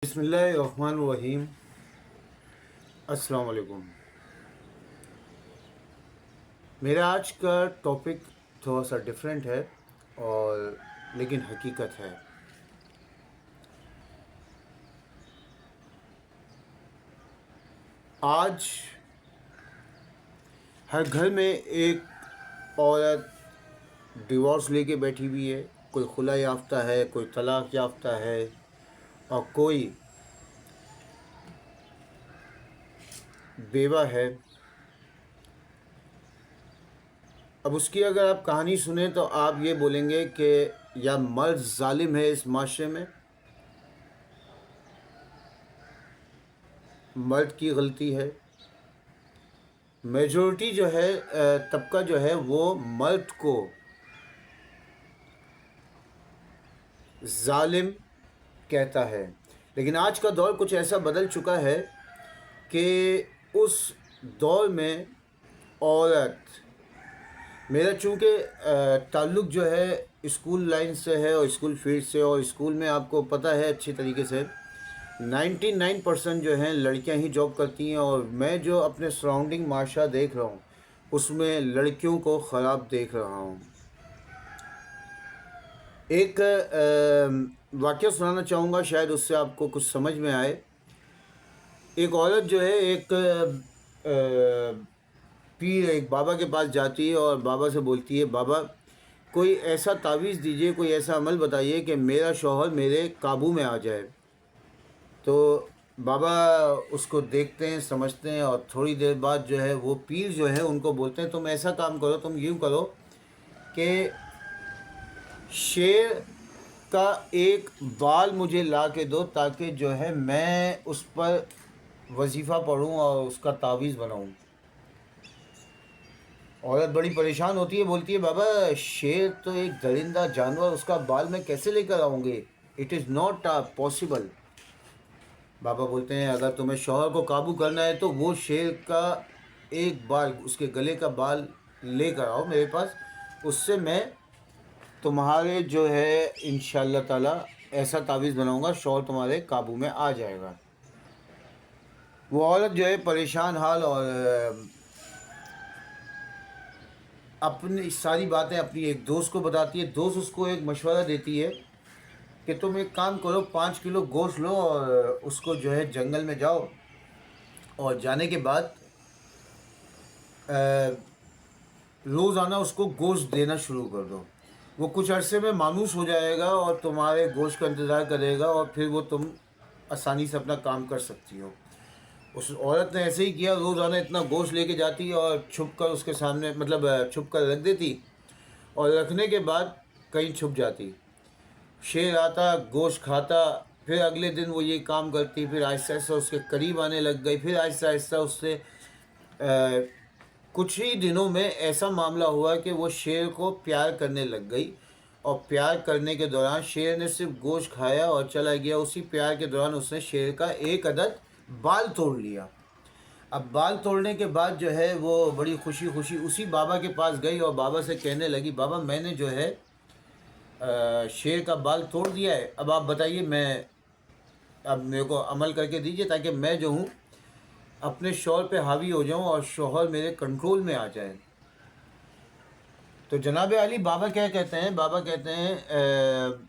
बिस्मिल्लाहिर्रहमानिर्रहीम। अस्सलाम वालेकुम। मेरा आज का टॉपिक थोड़ा सा डिफरेंट है और लेकिन हकीकत है। आज हर घर में एक औरत डिवोर्स लेके बैठी हुई है। कोई खुला याफ्ता है, कोई तलाक याफ्ता है और कोई बेवा है। अब उसकी अगर आप कहानी सुने तो आप ये बोलेंगे कि या मर्द जालिम है इस माशरे में, मर्द की गलती है। मेजॉरिटी जो है तबका जो है वो मर्द को जालिम कहता है। लेकिन आज का दौर कुछ ऐसा बदल चुका है कि उस दौर में औरत, मेरा चूँकि ताल्लुक़ जो है स्कूल लाइन से है और स्कूल फील्ड से, और स्कूल में आपको पता है अच्छी तरीके से 99% जो हैं लड़कियां ही जॉब करती हैं। और मैं जो अपने सराउंडिंग माशरा देख रहा हूँ उसमें लड़कियों को ख़राब देख रहा हूँ। एक वाक़या सुनाना चाहूँगा, शायद उससे आपको कुछ समझ में आए। एक औरत जो है एक पीर, एक बाबा के पास जाती है और बाबा से बोलती है, बाबा कोई ऐसा तावीज़ दीजिए, कोई ऐसा अमल बताइए कि मेरा शौहर मेरे काबू में आ जाए। तो बाबा उसको देखते हैं, समझते हैं और थोड़ी देर बाद जो है वो पीर जो है उनको बोलते हैं, तुम ऐसा काम करो, तुम यूँ करो कि शेर का एक बाल मुझे ला के दो ताकि जो है मैं उस पर वजीफ़ा पढ़ूँ और उसका तावीज़ बनाऊँ। औरत बड़ी परेशान होती है, बोलती है, बाबा शेर तो एक दरिंदा जानवर, उसका बाल मैं कैसे लेकर आऊँगी, इट इज़ नॉट पॉसिबल। बाबा बोलते हैं, अगर तुम्हें शौहर को काबू करना है तो वो शेर का एक बाल, उसके गले का बाल लेकर आओ मेरे पास, उससे मैं तुम्हारे जो है इंशाअल्लाह ताला ऐसा तावीज़ बनाऊंगा, शौहर तुम्हारे काबू में आ जाएगा। वो औरत जो है परेशान हाल और अपनी सारी बातें अपनी एक दोस्त को बताती है। दोस्त उसको एक मशवरा देती है कि तुम एक काम करो, 5 किलो गोश्त लो और उसको जो है जंगल में जाओ और जाने के बाद रोज़ाना उसको गोश्त देना शुरू कर दो। वो कुछ अरसे में मानूस हो जाएगा और तुम्हारे गोश्त का इंतज़ार करेगा और फिर वो तुम आसानी से अपना काम कर सकती हो। उस औरत ने ऐसे ही किया, रोज़ाना इतना गोश्त लेके जाती और छुप कर उसके सामने, मतलब छुप कर रख देती और रखने के बाद कहीं छुप जाती। शेर आता, गोश्त खाता, फिर अगले दिन वो ये काम करती, फिर आहिस्ता आहिस्ता उसके करीब आने लग गई, फिर आहिस्ता आहिस्ता उससे कुछ ही दिनों में ऐसा मामला हुआ कि वो शेर को प्यार करने लग गई। और प्यार करने के दौरान शेर ने सिर्फ गोश्त खाया और चला गया। उसी प्यार के दौरान उसने शेर का एक अदद बाल तोड़ लिया। अब बाल तोड़ने के बाद जो है वो बड़ी खुशी खुशी उसी बाबा के पास गई और बाबा से कहने लगी, बाबा मैंने जो है शेर का बाल तोड़ दिया है, अब आप बताइए, मैं अब मेरे को अमल करके दीजिए ताकि मैं जो हूँ अपने शौहर पे हावी हो जाऊँ और शौहर मेरे कंट्रोल में आ जाए। तो जनाब अली बाबा क्या कहते हैं, बाबा कहते हैं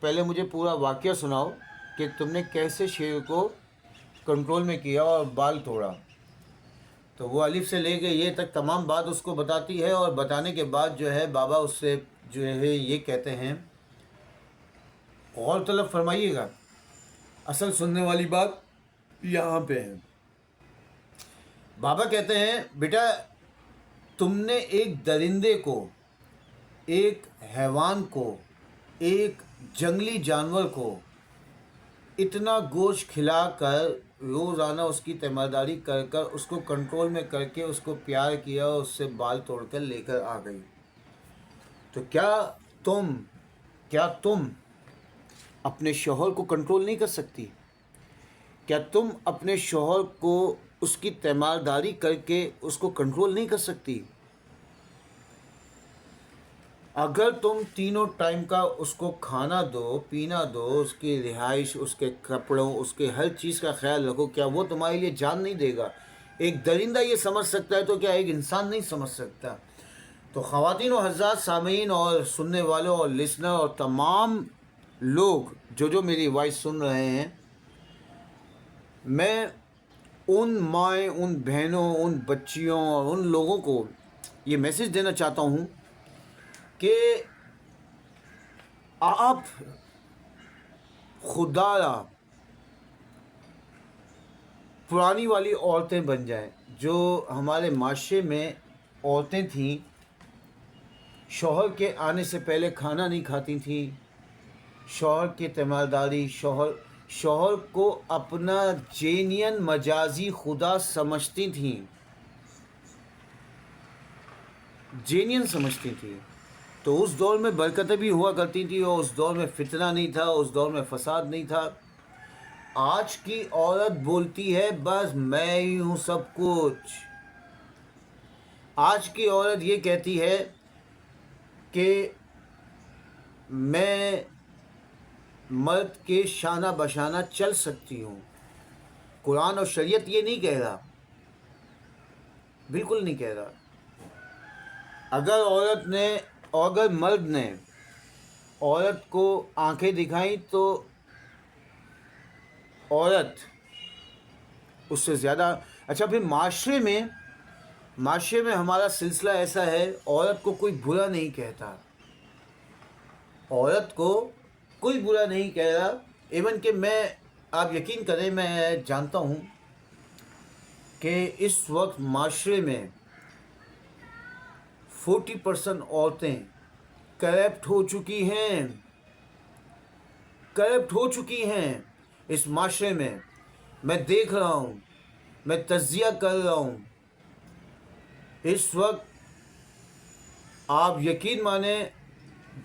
पहले मुझे पूरा वाक़या सुनाओ कि तुमने कैसे शेर को कंट्रोल में किया और बाल तोड़ा। तो वो अलिफ से लेके ये तक तमाम बात उसको बताती है और बताने के बाद जो है बाबा उससे जो है ये कहते हैं, गौर तलब फरमाइएगा, असल सुनने वाली बात यहाँ पे है। बाबा कहते हैं, बेटा तुमने एक दरिंदे को, एक हैवान को, एक जंगली जानवर को इतना गोश्त खिलाकर रोज़ाना उसकी तीमारदारी कर कर उसको कंट्रोल में करके उसको प्यार किया और उससे बाल तोड़कर लेकर आ गई। तो क्या तुम अपने शौहर को कंट्रोल नहीं कर सकती? क्या तुम अपने शौहर को उसकी तीमारदारी करके उसको कंट्रोल नहीं कर सकती? اگر تم تینوں ٹائم کا اس کو کھانا دو، پینا دو، اس کی رہائش، اس کے کپڑوں، اس کے ہر چیز کا خیال رکھو، کیا وہ تمہارے لیے جان نہیں دے گا؟ ایک درندہ یہ سمجھ سکتا ہے تو کیا ایک انسان نہیں سمجھ سکتا؟ تو خواتین و حضرات، سامعین اور سننے والوں اور لسنر اور تمام لوگ جو میری وائس سن رہے ہیں، میں ان مائیں، ان بہنوں، ان بچیوں اور ان لوگوں کو یہ میسج دینا چاہتا ہوں کہ آپ خدا را پرانی والی عورتیں بن جائیں جو ہمارے معاشرے میں عورتیں تھیں، شوہر کے آنے سے پہلے کھانا نہیں کھاتی تھیں، شوہر کی تیمارداری، شوہر کو اپنا جینین مجازی خدا سمجھتی تھیں، جینین سمجھتی تھیں۔ تو اس دور میں برکتیں بھی ہوا کرتی تھی، اور اس دور میں فتنہ نہیں تھا، اس دور میں فساد نہیں تھا۔ آج کی عورت بولتی ہے بس میں ہی ہوں سب کچھ۔ آج کی عورت یہ کہتی ہے کہ میں مرد کے شانہ بشانہ چل سکتی ہوں۔ قرآن اور شریعت یہ نہیں کہہ رہا، بالکل نہیں کہہ رہا۔ اگر مرد نے عورت کو آنکھیں دکھائیں تو عورت اس سے زیادہ اچھا۔ پھر معاشرے میں ہمارا سلسلہ ایسا ہے، عورت کو کوئی برا نہیں کہتا، عورت کو کوئی برا نہیں کہہ رہا۔ ایون کہ آپ یقین کریں، میں جانتا ہوں کہ اس وقت معاشرے میں 40% عورتیں کرپٹ ہو چکی ہیں اس معاشرے میں۔ میں دیکھ رہا ہوں، میں تجزیہ کر رہا ہوں۔ اس وقت آپ یقین مانیں،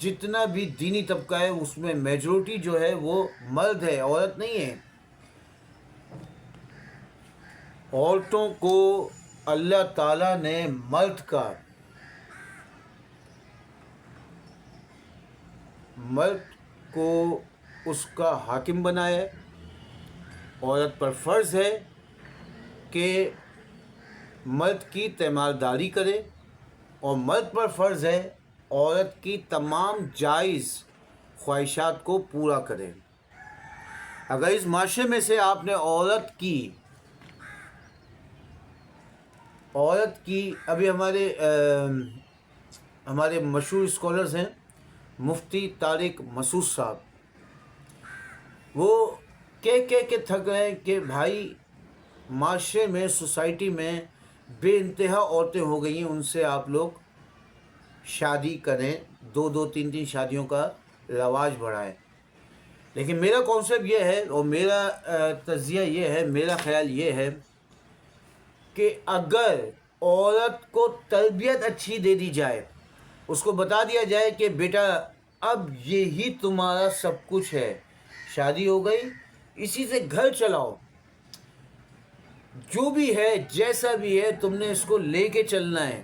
جتنا بھی دینی طبقہ ہے اس میں میجورٹی جو ہے وہ مرد ہے، عورت نہیں ہے۔ عورتوں کو اللہ تعالیٰ نے مرد کو اس کا حاکم بنایا ہے۔ عورت پر فرض ہے کہ مرد کی تیمارداری کرے، اور مرد پر فرض ہے عورت کی تمام جائز خواہشات کو پورا کرے۔ اگر اس معاشرے میں سے آپ نے عورت کی ابھی ہمارے مشہور اسکالرز ہیں مفتی طارق مسعود صاحب، وہ کہہ کے تھک گئے کہ بھائی معاشرے میں، سوسائٹی میں بے انتہا عورتیں ہو گئی ہیں، ان سے آپ لوگ شادی کریں، 2 3 شادیوں کا رواج بڑھائیں۔ لیکن میرا کانسیپٹ یہ ہے، اور میرا تجزیہ یہ ہے، میرا خیال یہ ہے کہ اگر عورت کو تربیت اچھی دے دی جائے، اس کو بتا دیا جائے کہ بیٹا اب یہی تمہارا سب کچھ ہے، شادی ہو گئی، اسی سے گھر چلاؤ، جو بھی ہے جیسا بھی ہے تم نے اس کو لے کے چلنا ہے۔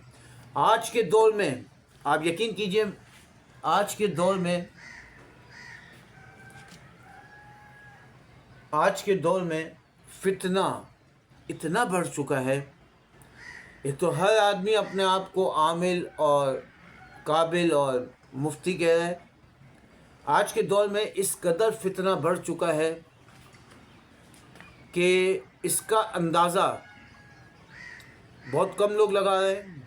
آج کے دور میں آپ یقین کیجئے، آج کے دور میں فتنہ اتنا بڑھ چکا ہے، ایک تو ہر آدمی اپنے آپ کو عامل اور قابل اور مفتی کہہ رہا ہے۔ آج کے دور میں اس قدر فتنہ بڑھ چکا ہے کہ اس کا اندازہ بہت کم لوگ لگا رہے ہیں۔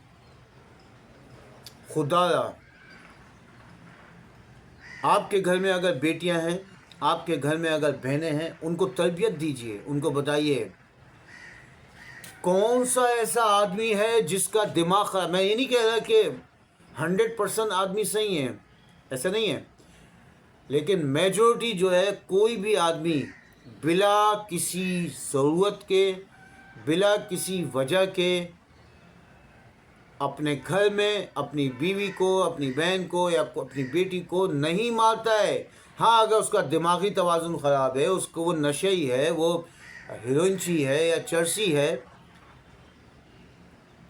خدا را، آپ کے گھر میں اگر بیٹیاں ہیں، آپ کے گھر میں اگر بہنیں ہیں، ان کو تربیت دیجیے، ان کو بتائیے کون سا ایسا آدمی ہے جس کا دماغ خراب۔ میں یہ نہیں کہہ رہا کہ 100% آدمی صحیح ہیں، ایسا نہیں ہے، لیکن میجورٹی جو ہے، کوئی بھی آدمی بلا کسی ضرورت کے، بلا کسی وجہ کے اپنے گھر میں اپنی بیوی کو، اپنی بہن کو یا اپنی بیٹی کو نہیں مارتا ہے۔ ہاں، اگر اس کا دماغی توازن خراب ہے، اس کو وہ نشئی ہے، وہ ہیروئنچی ہے یا چرسی ہے،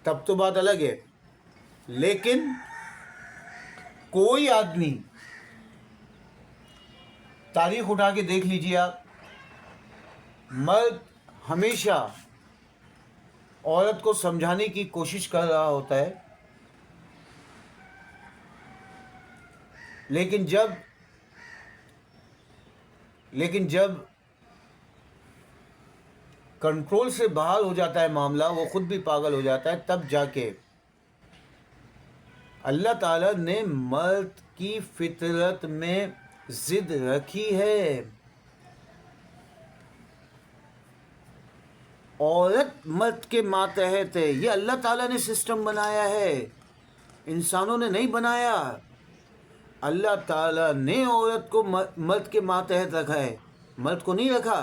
تب تو بات الگ ہے۔ لیکن कोई आदमी, तारीख उठा के देख लीजिए आप, मर्द हमेशा औरत को समझाने की कोशिश कर रहा होता है, लेकिन जब कंट्रोल से बाहर हो जाता है मामला, वो खुद भी पागल हो जाता है, तब जाके अल्लाह ताला ने मर्द की फितरत में जिद रखी है। औरत मर्द के मातहत है, ये अल्लाह ताला ने सिस्टम बनाया है, इंसानों ने नहीं बनाया। अल्लाह ताला ने औरत को मर्द के मातहत रखा है, मर्द को नहीं रखा।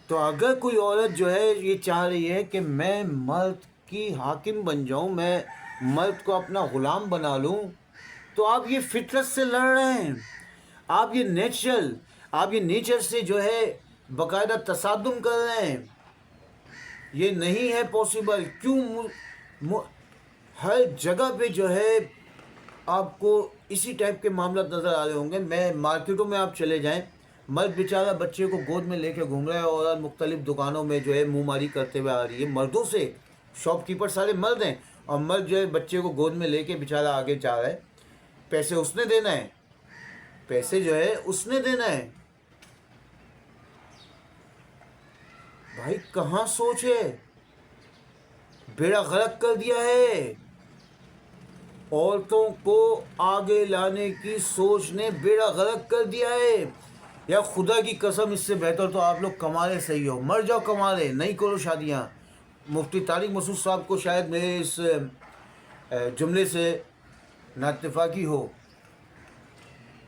तो अगर कोई औरत जो है ये चाह रही है कि मैं मर्द की हाकिम बन जाऊं, मैं मर्द को अपना ग़ुलाम बना लूं, तो आप ये फितरत से लड़ रहे हैं, आप ये नेचर से जो है बाकायदा तसादुम कर रहे हैं। ये नहीं है पॉसिबल। क्यों हर जगह पे जो है आपको इसी टाइप के मामला नज़र आ रहे होंगे। मैं मार्केटों में आप चले जाएं, मर्द बेचारा बच्चे को गोद में लेके घूम रहा है और मुख्तलिफ दुकानों में जो है मुँहमारी करते हुए आ रही है मर्दों से। शॉपकीपर सारे मर्द हैं और मर्द जो है बच्चे को गोद में लेके बेचारा आगे जा रहा है। पैसे उसने देना है, पैसे जो है उसने देना है। भाई कहाँ सोच है, बेड़ा गर्क कर दिया है। औरतों को आगे लाने की सोच ने बेड़ा गर्क कर दिया है। या खुदा की कसम, इससे बेहतर तो आप लोग कमा ले, सही हो, मर जाओ कमा ले, नहीं करो शादियाँ। मुफ्ती तारिक मसूद साहब को शायद मेरे इस जुमले से नाइत्तेफाकी हो।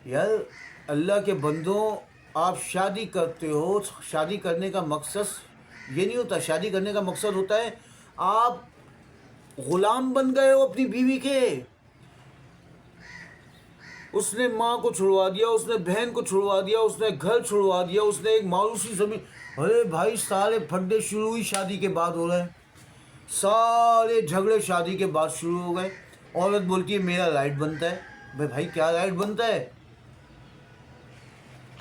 यार अल्लाह के बंदों, आप शादी करते हो, शादी करने का मकसद ये नहीं होता। शादी करने का मकसद होता है आप ग़ुलाम बन गए हो अपनी बीवी के। उसने माँ को छुड़वा दिया, उसने बहन को छुड़वा दिया, उसने घर छुड़वा दिया, उसने एक मायूसी ज़मीन। अरे भाई सारे फड्डे शुरू ही शादी के बाद हो रहे हैं, सारे झगड़े शादी के बाद शुरू हो गए। औरत बोलती है मेरा राइट बनता है। भाई क्या राइट बनता है?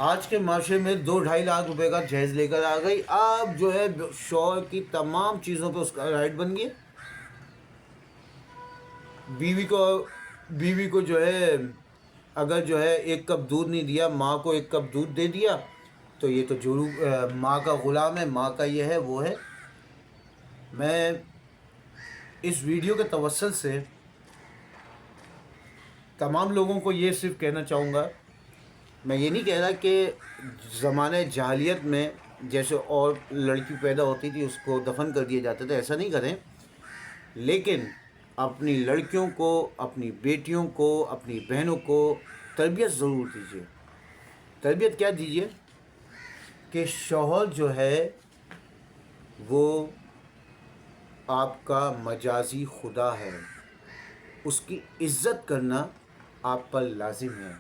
आज के माशरे में 2-2.5 लाख रुपए का जहेज लेकर आ गई, आप जो है शौहर की तमाम चीज़ों पे उसका राइट बन गया। बीवी को जो है अगर जो है 1 कप दूध नहीं दिया, माँ को 1 कप दूध दे दिया, तो ये तो जुर्म, माँ का ग़ुलाम है, माँ का ये है वो है। मैं इस वीडियो के तवस्सुल से तमाम लोगों को ये सिर्फ कहना चाहूँगा, मैं ये नहीं कह रहा कि ज़माने जाहिलियत में जैसे और लड़की पैदा होती थी उसको दफन कर दिए जाते थे, ऐसा नहीं करें। लेकिन अपनी लड़कियों को, अपनी बेटियों को, अपनी बहनों को तरबियत ज़रूर दीजिए। तरबियत क्या दीजिए कि शौहर जो है वो आपका मजाजी खुदा है, उसकी इज़्ज़त करना आप पर लाजिम है।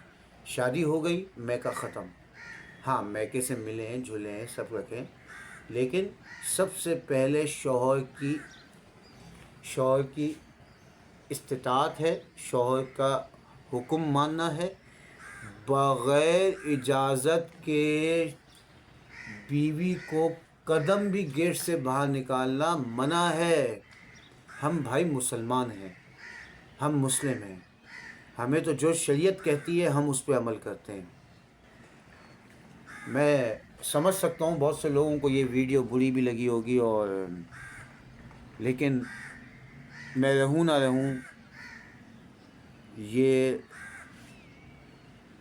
शादी हो गई, मैका ख़त्म। हाँ, मैके से मिले हैं, झूले हैं, सब रखें, लेकिन सबसे पहले शौहर की इस्तिताअत है, शौहर का हुक्म मानना है। बग़ैर इजाज़त के बीवी को कदम भी गेट से बाहर निकालना मना है। हम भाई मुसलमान हैं, हम मुस्लिम हैं, हमें तो जो शरीयत कहती है हम उस पर अमल करते हैं। मैं समझ सकता हूँ बहुत से लोगों को ये वीडियो बुरी भी लगी होगी, और लेकिन मैं रहूँ ना रहूँ, ये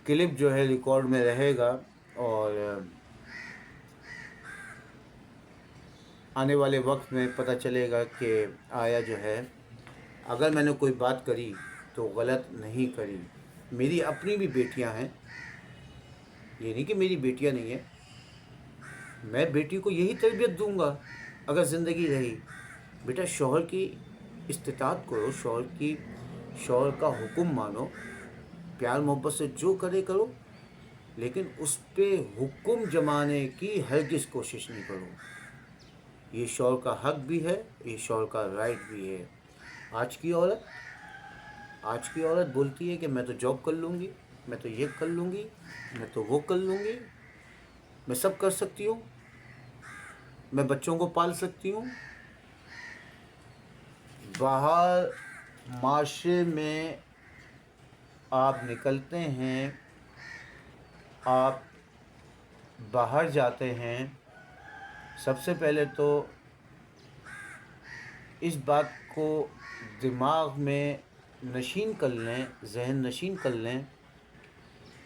क्लिप जो है रिकॉर्ड में रहेगा और आने वाले वक्त में पता चलेगा कि आया जो है अगर मैंने कोई बात करी तो गलत नहीं करी। मेरी अपनी भी बेटियां हैं, ये नहीं कि मेरी बेटियां नहीं हैं। मैं बेटी को यही तरबियत दूंगा अगर ज़िंदगी रही, बेटा शौहर की इस्तिताअत करो, शौहर का हुक्म मानो, प्यार मोहब्बत से जो करे करो, लेकिन उस पे हुक्म जमाने की हरगिज़ कोशिश नहीं करो। ये शौहर का हक भी है, ये शौहर का राइट भी है। आज की औरत آج کی عورت بولتی ہے کہ میں تو جاب کر لوں گی، میں تو یہ کر لوں گی، میں تو وہ کر لوں گی، میں سب کر سکتی ہوں، میں بچوں کو پال سکتی ہوں۔ باہر معاشرے میں آپ نکلتے ہیں، آپ باہر جاتے ہیں، سب سے پہلے تو اس بات کو دماغ میں نشین کر لیں، ذہن نشین کر لیں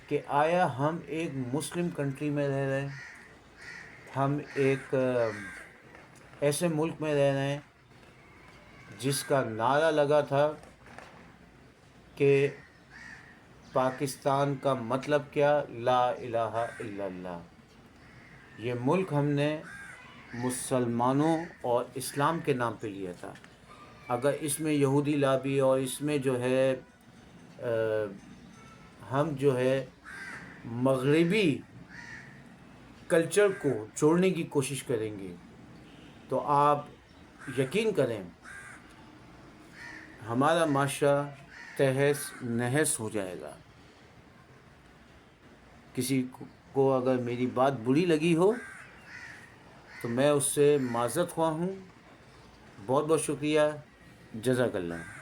کہ آیا ہم ایک مسلم کنٹری میں رہ رہے ہیں، ہم ایک ایسے ملک میں رہ رہے ہیں جس کا نعرہ لگا تھا کہ پاکستان کا مطلب کیا، لا الہ الا اللہ۔ یہ ملک ہم نے مسلمانوں اور اسلام کے نام پہ لیا تھا۔ اگر اس میں یہودی لابی اور اس میں جو ہے ہم جو ہے مغربی کلچر کو چھوڑنے کی کوشش کریں گے تو آپ یقین کریں ہمارا معاشرہ تہس نہس ہو جائے گا۔ کسی کو اگر میری بات بری لگی ہو تو میں اس سے معذرت خواہ ہوں۔ بہت بہت شکریہ، جزاک اللہ۔